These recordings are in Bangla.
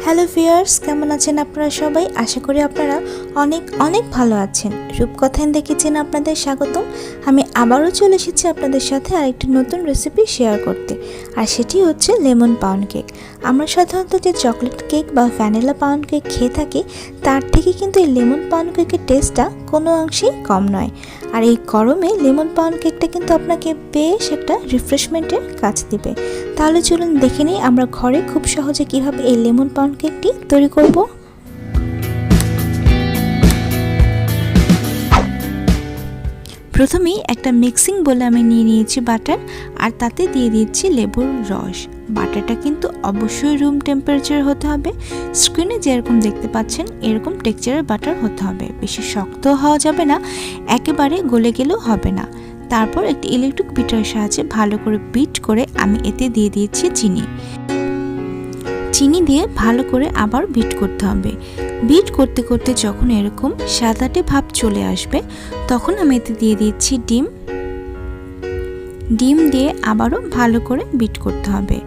হ্যালো ভিউয়ার্স, কেমন আছেন আপনারা সবাই? আশা করি আপনারা অনেক অনেক ভালো আছেন। রূপকথা ইন দ্য কিচেনে আপনাদের স্বাগতম। আমি আবারও চলে এসেছি আপনাদের সাথে আরেকটি নতুন রেসিপি শেয়ার করতে, আর সেটি হচ্ছে লেমন পাউন্ড কেক। আমরা সাধারণত যে চকলেট কেক বা ভ্যানিলা পাউন্ড কেক খেয়ে থাকি, তার থেকে কিন্তু এই লেমন পাউন্ড কেকের টেস্টটা কোনো অংশেই কম নয়। আর এই গরমে লেমন পাউন্ড কেকটা কিন্তু আপনাকে বেশ একটা রিফ্রেশমেন্টের কাজ দিবে। তাহলে চলুন দেখে নিই আমরা ঘরে খুব সহজে কীভাবে এই লেমন পাউন্ড কেকটি তৈরি করব। প্রথমেই একটা মিক্সিং বলে আমি নিয়ে নিয়েছি বাটার, আর তাতে দিয়ে দিচ্ছি লেবুর রস। বাটারটা কিন্তু অবশ্যই রুম টেম্পারেচার হতে হবে। স্ক্রিনে যেরকম দেখতে পাচ্ছেন এরকম টেক্সচারের বাটার হতে হবে, বেশি শক্ত হওয়া যাবে না, একেবারে গলে গেলেও হবে না। তারপর একটি ইলেকট্রিক বিটারের সাহায্যে ভালো করে বিট করে আমি এতে দিয়ে দিয়েছি চিনি দিয়ে ভালো করে আবার বিট করতে হবে। বিট করতে করতে যখন এরকম সাদাটে ভাব চলে আসবে, তখন আমি এতে দিয়ে দিচ্ছি ডিম দিয়ে আবারও ভালো করে বিট করতে হবে।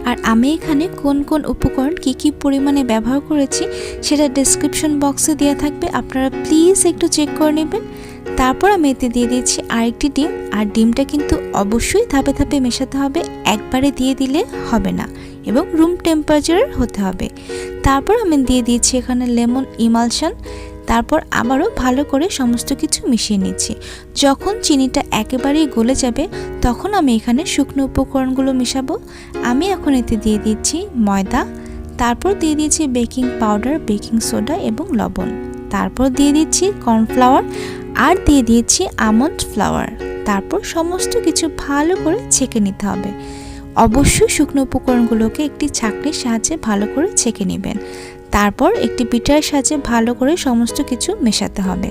আর আমি এখানে কোন কোন উপকরণ কী পরিমাণে ব্যবহার করেছি সেটা ডেসক্রিপশন বক্সে দেওয়া থাকবে, আপনারা প্লিজ একটু চেক করে নেবেন। তারপর আমি এতে দিয়ে দিচ্ছি আরেকটি ডিম, আর ডিমটা কিন্তু অবশ্যই ধাপে ধাপে মেশাতে হবে, একবারে দিয়ে দিলে হবে না, এবং রুম টেম্পারেচারের হতে হবে। তারপর আমি দিয়ে দিয়েছি এখানে লেমন ইমালশন। তারপর আবারও ভালো করে সমস্ত কিছু মিশিয়ে নিচ্ছি। যখন চিনিটা একেবারেই গলে যাবে, তখন আমি এখানে শুকনো উপকরণগুলো মেশাবো। আমি এখন এতে দিয়ে দিচ্ছি ময়দা, তারপর দিয়ে দিচ্ছি বেকিং পাউডার, বেকিং সোডা এবং লবণ, তারপর দিয়ে দিচ্ছি কর্নফ্লাওয়ার, আর দিয়ে দিয়েছি আমন্ড ফ্লাওয়ার। তারপর সমস্ত কিছু ভালো করে ছেঁকে নিতে হবে। অবশ্যই শুকনো উপকরণগুলোকে একটি ছাঁকনির সাহায্যে ভালো করে ছেঁকে নেবেন। তারপর একটি বিটারের সাহায্যে ভালো করে সমস্ত কিছু মেশাতে হবে।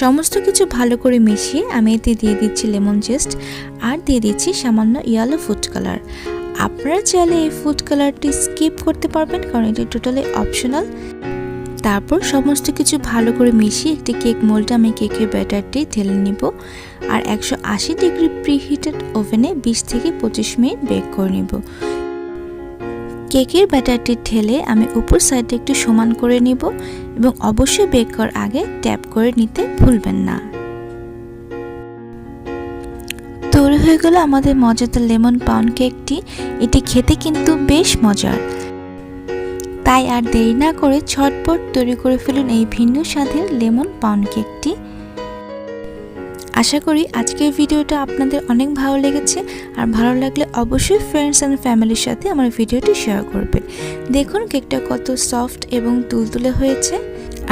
সমস্ত কিছু ভালো করে মিশিয়ে আমি এতে দিয়ে দিচ্ছি লেমন জেস্ট, আর দিয়ে দিচ্ছি সামান্য ইয়েলো ফুড কালার। আপনারা চাইলে এই ফুড কালারটি স্কিপ করতে পারবেন, কারণ এটি টোটালি অপশনাল। তারপর সমস্ত কিছু ভালো করে মিশিয়ে একটি কেক মোল্ডে আমি কেকের ব্যাটারটি ঢেলে নিব, আর 180 ডিগ্রি প্রিহিটেড ওভেনে 20 থেকে 25 মিনিট বেক করে নিব। কেকের ব্যাটারটি ঢেলে আমি উপর সাইডে একটু সমান করে নিব, এবং অবশ্যই বেক করার আগে ট্যাপ করে নিতে ভুলবেন না। তৈরি হয়ে গেল আমাদের মজাদার লেমন পাউন্ড কেকটি। এটি খেতে কিন্তু বেশ মজার, তাই আর দেরি না করে ঝটপট তৈরি করে ফেলুন এই ভিন্ন স্বাদের লেমন পাউন্ড কেকটি। আশা করি আজকের ভিডিওটা আপনাদের অনেক ভালো লেগেছে, আর ভালো লাগলে অবশ্যই ফ্রেন্ডস অ্যান্ড ফ্যামিলির সাথে আমার ভিডিওটি শেয়ার করবেন। দেখুন কেকটা কত সফট এবং তুলতুলে হয়েছে।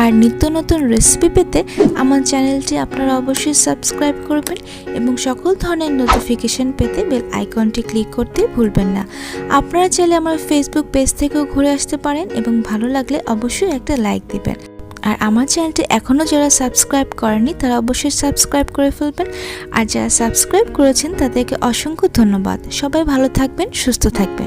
আর নিত্য নতুন রেসিপি পেতে আমার চ্যানেলটি আপনারা অবশ্যই সাবস্ক্রাইব করবেন, এবং সকল ধরনের নোটিফিকেশন পেতে বেল আইকনটি ক্লিক করতে ভুলবেন না। আপনারা চাইলে আমার ফেসবুক পেজ থেকেও ঘুরে আসতে পারেন, এবং ভালো লাগলে অবশ্যই একটা লাইক দিবেন। আর আমার চ্যানেলটি এখনও যারা সাবস্ক্রাইব করেনি তারা অবশ্যই সাবস্ক্রাইব করে ফেলবেন, আর যারা সাবস্ক্রাইব করেছেন তাদেরকে অসংখ্য ধন্যবাদ। সবাই ভালো থাকবেন, সুস্থ থাকবেন।